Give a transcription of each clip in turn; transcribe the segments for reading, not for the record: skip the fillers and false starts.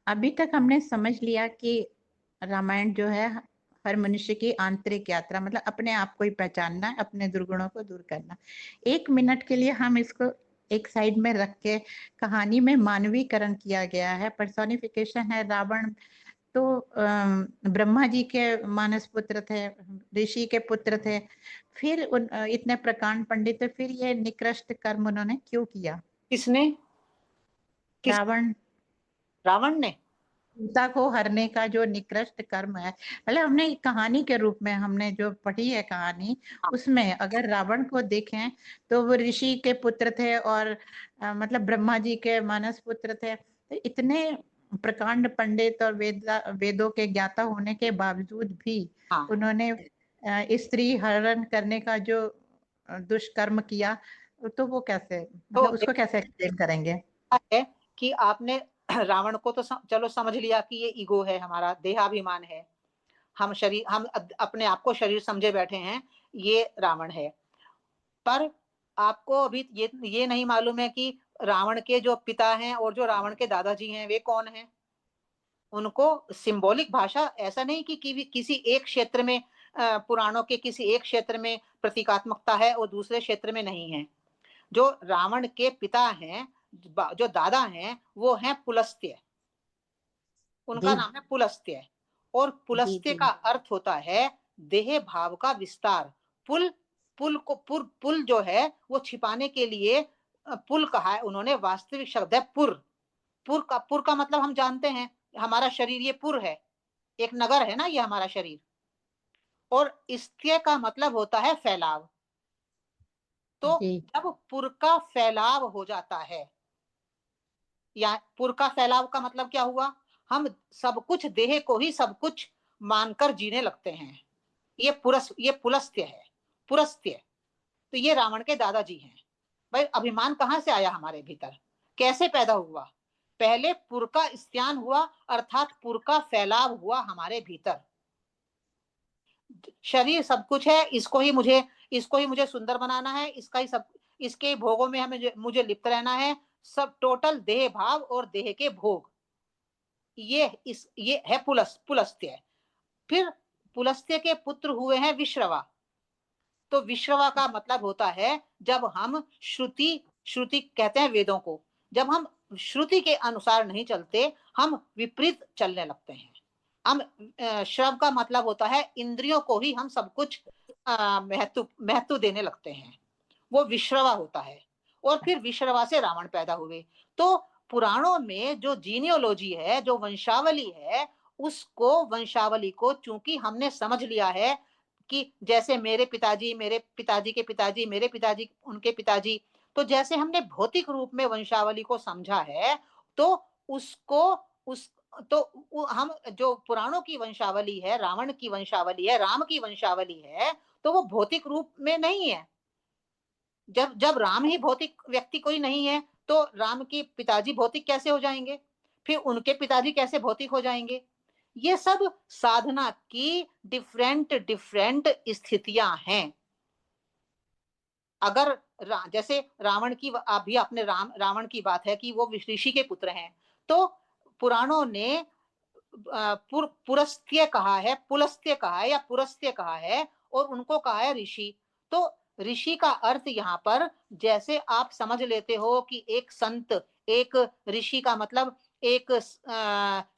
अभी तक हमने समझ लिया कि रामायण जो है हर मनुष्य की आंतरिक यात्रा, मतलब अपने आप को ही पहचानना, अपने दुर्गुणों को दूर करना। 1 मिनट के लिए हम इसको एक साइड में रख के, कहानी में मानवीकरण किया गया है, पर्सोनिफिकेशन है। रावण तो ब्रह्मा जी के मानस पुत्र थे, ऋषि के पुत्र थे, फिर इतने प्रकांड पंडित थे, फिर ये निकृष्ट कर्म उन्होंने क्यों किया? किसने? किस? रावण, रावण ने? सीता को हरने का जो निकृष्ट कर्म है, मतलब हमने कहानी के रूप में हमने जो पढ़ी है कहानी, हाँ। उसमें अगर रावण को देखें तो वो ऋषि के पुत्र थे और मतलब ब्रह्मा जी के मानस पुत्र थे। तो इतने प्रकांड पंडित और वेदों के ज्ञाता होने के बावजूद भी हाँ। उन्होंने स्त्री हरण करने का जो दुष्कर्म किया, तो वो कैसे, तो मतलब उसको कैसे एक्सप्लेन करेंगे? है कि आपने रावण को तो चलो समझ लिया कि ये ईगो है, हमारा देहाभिमान है, हम शरीर, हम अपने आप को शरीर समझे बैठे हैं, ये रावण है। पर आपको अभी ये नहीं मालूम है कि रावण के जो पिता हैं और जो रावण के दादाजी हैं वे कौन हैं? उनको सिंबॉलिक भाषा ऐसा नहीं कि किसी एक क्षेत्र में पुराणों के किसी एक क्षेत्र में प्रतीकात्मकता है और दूसरे क्षेत्र में नहीं है। जो रावण के पिता हैं, जो दादा हैं, वो हैं पुलस्त्य। उनका जी नाम है पुलस्त्य। और जी पुलस्त्य जी। का अर्थ होता है देह भाव का विस्तार। पुल, पुल जो है वो छिपाने के लिए पुल कहा है उन्होंने, वास्तविक शब्द है पुर। पुर का मतलब हम जानते हैं, हमारा शरीर ये पुर है, एक नगर है ना ये हमारा शरीर। और स्त्य का मतलब होता है फैलाव। तो जी जब पुर का फैलाव हो जाता है, या पुर का फैलाव का मतलब क्या हुआ? हम सब कुछ, देह को ही सब कुछ मानकर जीने लगते हैं। ये पुलस्त्य है, पुरस्त्य। तो ये रावण के दादाजी हैं। भाई अभिमान कहां से आया हमारे भीतर, कैसे पैदा हुआ? पहले पुर का स्त्यान हुआ, अर्थात पुर का फैलाव हुआ हमारे भीतर। शरीर सब कुछ है, इसको ही मुझे सुंदर बनाना है, इसका ही सब, इसके भोगों में हमें मुझे लिप्त रहना है। सब टोटल देह भाव और देह के भोग, ये है पुलस्त्य। फिर पुलस्त्य के पुत्र हुए हैं विश्रवा। तो विश्रवा का मतलब होता है जब हम श्रुति, श्रुति कहते हैं वेदों को, जब हम श्रुति के अनुसार नहीं चलते, हम विपरीत चलने लगते हैं। हम श्रव का मतलब होता है इंद्रियों को ही हम सब कुछ महत्व महत्व देने लगते हैं, वो विश्रवा होता है। और फिर विश्रवा से रावण पैदा हुए। तो पुराणों में जो जीनियोलॉजी है, जो वंशावली है, उसको, वंशावली को चूंकि हमने समझ लिया है कि जैसे मेरे पिताजी, मेरे पिताजी के पिताजी, मेरे पिताजी, उनके पिताजी, तो जैसे हमने भौतिक रूप में वंशावली को समझा है, तो उसको, उस, तो हम जो पुराणों की वंशावली है, रावण की वंशावली है, राम की वंशावली है, तो वो भौतिक रूप में नहीं है। जब जब राम ही भौतिक व्यक्ति कोई नहीं है, तो राम के पिताजी भौतिक कैसे हो जाएंगे? फिर उनके पिताजी कैसे भौतिक हो जाएंगे? ये सब साधना की डिफरेंट डिफरेंट स्थितियां हैं। अगर जैसे रावण की, अभी आपने रावण की बात है कि वो ऋषि के पुत्र हैं, तो पुराणों ने पुरस्त्य कहा है, पुलस्त्य कहा है, या पुरस्त्य कहा है, और उनको कहा है ऋषि। तो ऋषि का अर्थ यहाँ पर, जैसे आप समझ लेते हो कि एक संत, एक ऋषि का मतलब एक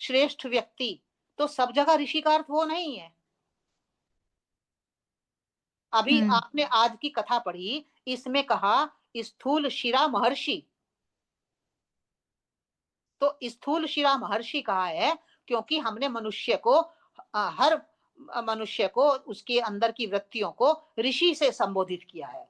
श्रेष्ठ व्यक्ति, तो सब जगह ऋषि का अर्थ वो नहीं है। अभी हम्म। आपने आज की कथा पढ़ी, इसमें कहा स्थूल शिरा महर्षि। तो स्थूल शिरा महर्षि कहा है क्योंकि हमने मनुष्य को, हर मनुष्य को, उसके अंदर की वृत्तियों को ऋषि से संबोधित किया है।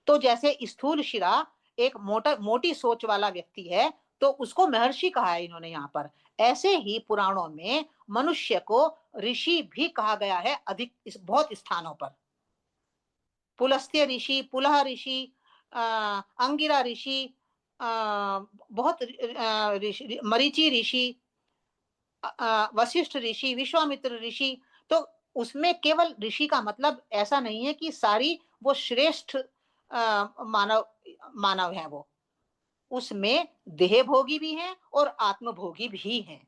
तो जैसे स्थूल शिरा एक मोटी सोच वाला व्यक्ति है, तो उसको महर्षि कहा है इन्होंने यहाँ पर। ऐसे ही पुराणों में मनुष्य को ऋषि भी कहा गया है, अधिक बहुत स्थानों पर। पुलस्त्य ऋषि, पुलह ऋषि, अंगिरा ऋषि, बहुत ऋषि, मरीचि ऋषि, वशिष्ठ ऋषि, विश्वामित्र ऋषि। तो उसमें केवल ऋषि का मतलब ऐसा नहीं है कि सारी वो श्रेष्ठ मानव मानव है वो। उसमें देह भोगी भी हैं और आत्मभोगी भी हैं।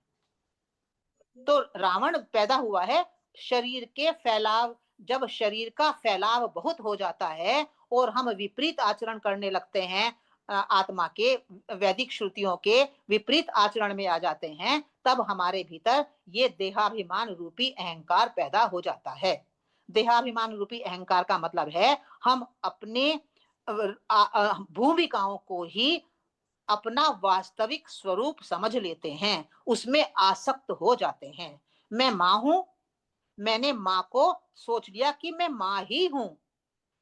तो रावण पैदा हुआ है शरीर के फैलाव, जब शरीर का फैलाव बहुत हो जाता है और हम विपरीत आचरण करने लगते हैं, आत्मा के वैदिक श्रुतियों के विपरीत आचरण में आ जाते हैं, तब हमारे भीतर ये देहाभिमान रूपी अहंकार पैदा हो जाता है। देहाभिमान रूपी अहंकार का मतलब है हम अपने भूमिकाओं को ही अपना वास्तविक स्वरूप समझ लेते हैं, उसमें आसक्त हो जाते हैं। मैं माँ हूं, मैंने माँ को सोच लिया कि मैं माँ ही हूं।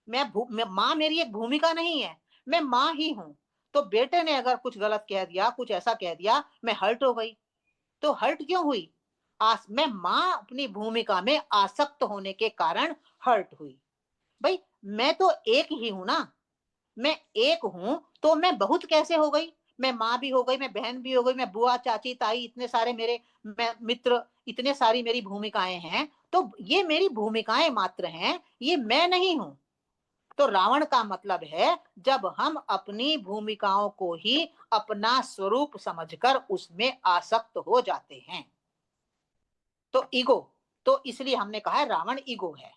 मैं माँ मेरी एक भूमिका नहीं है, मैं माँ ही हूं। तो बेटे ने अगर कुछ गलत कह दिया, कुछ ऐसा कह दिया, मैं हर्ट हो गई। तो हर्ट क्यों हुई? मैं माँ अपनी भूमिका में आसक्त होने के कारण हर्ट हुई। भाई मैं तो एक ही हूं ना, मैं एक हूं तो मैं बहुत कैसे हो गई? मैं माँ भी हो गई, मैं बहन भी हो गई, मैं बुआ, चाची, ताई, इतने सारे मेरे मित्र, इतने सारी मेरी भूमिकाएं हैं। तो ये मेरी भूमिकाएं मात्र हैं, ये मैं नहीं हूं। तो रावण का मतलब है जब हम अपनी भूमिकाओं को ही अपना स्वरूप समझकर उसमें आसक्त हो जाते हैं, तो ईगो। तो इसलिए हमने कहा है रावण ईगो है।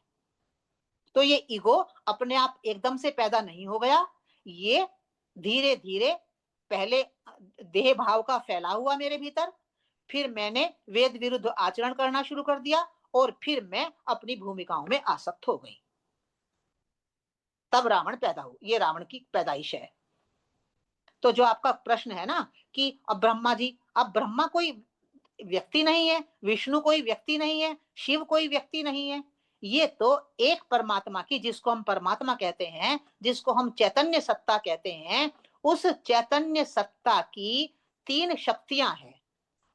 तो ये ईगो अपने आप एकदम से पैदा नहीं हो गया, ये धीरे धीरे पहले देह भाव का फैला हुआ मेरे भीतर, फिर मैंने वेद विरुद्ध आचरण करना शुरू कर दिया और फिर मैं अपनी भूमिकाओं में आसक्त हो गई, तब रावण पैदा हुआ। ये रावण की पैदाइश है। तो जो आपका प्रश्न है ना कि अब ब्रह्मा जी, अब ब्रह्मा कोई व्यक्ति नहीं है, विष्णु कोई व्यक्ति नहीं है, शिव कोई व्यक्ति नहीं है, ये तो एक परमात्मा की, जिसको हम परमात्मा कहते हैं, जिसको हम चैतन्य सत्ता कहते हैं, उस चैतन्य सत्ता की तीन शक्तियां हैं।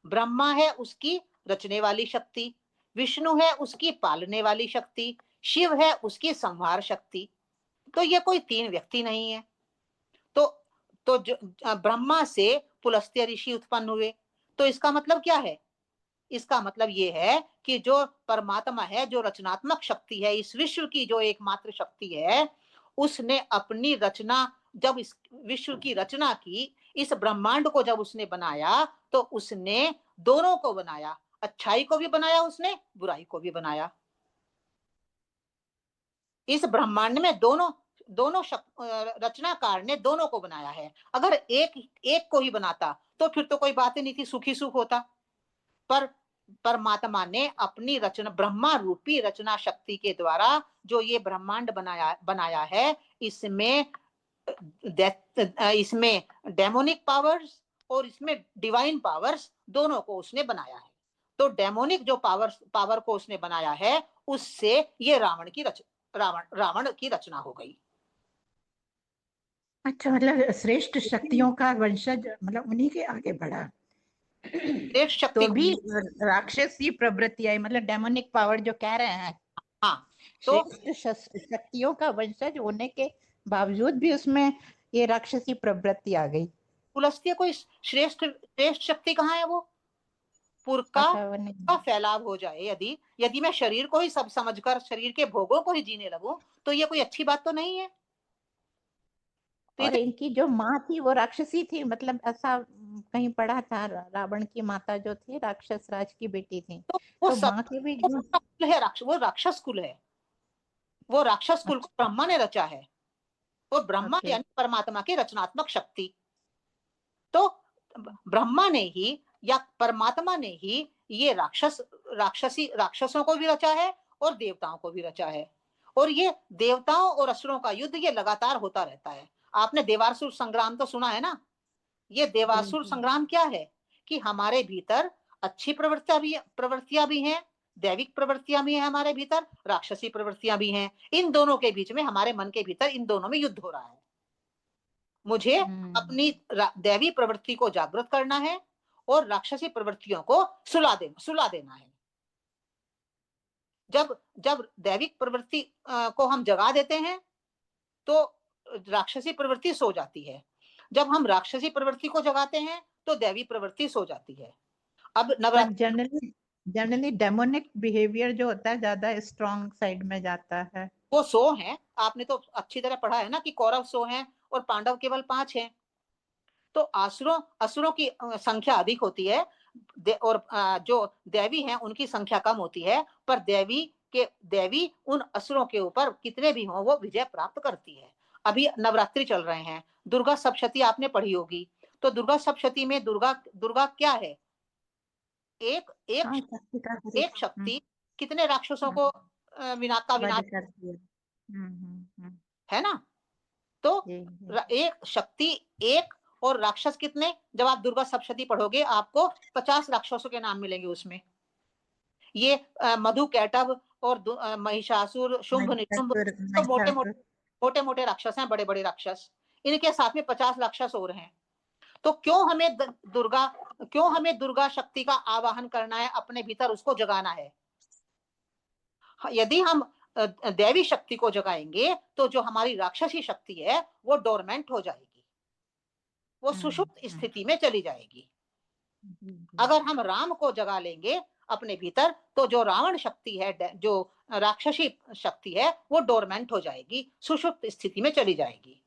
ब्रह्मा है उसकी रचने वाली शक्ति, विष्णु है उसकी पालने वाली शक्ति, शिव है उसकी संहार शक्ति। तो ये कोई तीन व्यक्ति नहीं है। तो तो ब्रह्मा से पुलस्त्य ऋषि उत्पन्न हुए। तो इसका मतलब क्या है? इसका मतलब ये है कि जो परमात्मा है, जो रचनात्मक शक्ति है, इस विश्व की जो एकमात्र शक्ति है, उसने अपनी रचना, जब इस विश्व की रचना की, इस ब्रह्मांड को जब उसने बनाया, तो उसने दोनों को बनाया, अच्छाई को भी बनाया, उसने बुराई को भी बनाया। इस ब्रह्मांड में दोनों दोनों रचनाकार ने दोनों को बनाया है। अगर एक एक को ही बनाता तो फिर तो कोई बात ही नहीं थी, सुखी सुख होता। पर परमात्मा ने अपनी रचना, ब्रह्मा रूपी रचना शक्ति के द्वारा जो ये ब्रह्मांड बनाया है, इसमें इसमें डेमोनिक पावर्स और इसमें डिवाइन पावर्स दोनों को उसने बनाया है। तो डेमोनिक जो पावर को उसने बनाया है, उससे ये रावण की रचना हो गई। अच्छा, मतलब श्रेष्ठ शक्तियों का वंशज, मतलब उन्हीं के आगे बढ़ा। श्रेष्ठ शक्ति तो भी राक्षसी प्रवृत्ति आई, मतलब डेमोनिक पावर जो कह रहे हैं। हाँ, तो श्रेष्ठ शक्तियों का वंशज होने के बावजूद भी उसमें ये राक्षसी प्रवृत्ति आ गई। पुलस्त्य कोई श्रेष्ठ श्रेष्ठ शक्ति कहाँ है? वो पुरका अच्छा, वो नहीं। का फैलाव हो जाए, यदि यदि मैं शरीर को ही सब समझकर शरीर के भोगों को ही जीने लगूं, तो ये कोई अच्छी बात तो नहीं है। तो और इनकी जो माँ थी वो राक्षसी थी, मतलब ऐसा कहीं पढ़ा था, रावण की माता जो थी राक्षस राज की बेटी थी। तो वो तो सब माँ के भी वो कुल है, वो राक्षस कुल है। वो राक्षस कुल को अच्छा, ब्रह्मा ने रचा है। वो ब्रह्मा ओके। यानी परमात्मा की रचनात्मक शक्ति। तो ब्रह्मा ने ही या परमात्मा ने ही ये राक्षसों को भी रचा है और देवताओं को भी रचा है। और ये देवताओं और असुरों का युद्ध ये लगातार होता रहता है। आपने देवासुर संग्राम तो सुना है ना? ये देवासुर संग्राम क्या है कि हमारे भीतर अच्छी प्रवृत्तियां भी हैं, दैविक प्रवृत्तियां भी हैं, हमारे भीतर राक्षसी प्रवृत्तियां भी हैं। इन दोनों के बीच में, हमारे मन के भीतर इन दोनों में युद्ध हो रहा है। मुझे अपनी दैवी प्रवृत्ति को जागृत करना है और राक्षसी प्रवृत्तियों को सुला देना है। जब जब दैविक प्रवृत्ति को हम जगा देते हैं तो राक्षसी प्रवृत्ति सो जाती है। जब हम राक्षसी प्रवृत्ति को जगाते हैं तो दैवी प्रवृत्ति सो जाती है। अब पर नवरात्र जनरली डेमोनिक बिहेवियर जो होता है ज्यादा स्ट्रॉन्ग साइड में जाता है। वो 100 हैं। आपने तो अच्छी तरह पढ़ा है ना कि कौरव 100 हैं और पांडव केवल 5 हैं। तो असुरों असुरों की संख्या अधिक होती है, और जो देवी हैं उनकी संख्या कम होती है, पर देवी उन असुरों के ऊपर कितने भी हों वो विजय प्राप्त करती है। अभी नवरात्रि चल रहे हैं, दुर्गा सप्तशती आपने पढ़ी होगी, तो दुर्गा सप्तशती में दुर्गा दुर्गा क्या है? एक एक हाँ, शक्ति का एक प्रतीक। शक्ति कितने राक्षसों हुँ, को विनाश, वध करती है। हुँ। है ना? तो जी, जी। एक शक्ति एक, और राक्षस कितने? जब आप दुर्गा सप्तशती पढ़ोगे आपको 50 राक्षसों के नाम मिलेंगे उसमें। ये मधु कैटभ और महिषासुर, शुंभ निशुंभ, महिषासुर तो मोटे-मोटे महिषासुर मोटे-मोटे राक्षस हैं, बड़े-बड़े राक्षस। इनके साथ में 50 राक्षस और हैं। तो क्यों हमें दुर्गा शक्ति का आवाहन करना है, अपने भीतर उसको जगाना है? यदि हम दैवी शक्ति को जगाएँगे, तो जो हमारी राक्षसी शक्ति है, वो डोरमेंट हो जाएगी। वो हुँ, सुषुप्त हुँ। स्थिति में चली जाएगी। जी, जी। अगर हम राम को जगा लेंगे अपने भीतर, तो जो रावण शक्ति है, जो राक्षसी शक्ति है, वो डोरमेंट हो जाएगी, सुषुप्त स्थिति में चली जाएगी।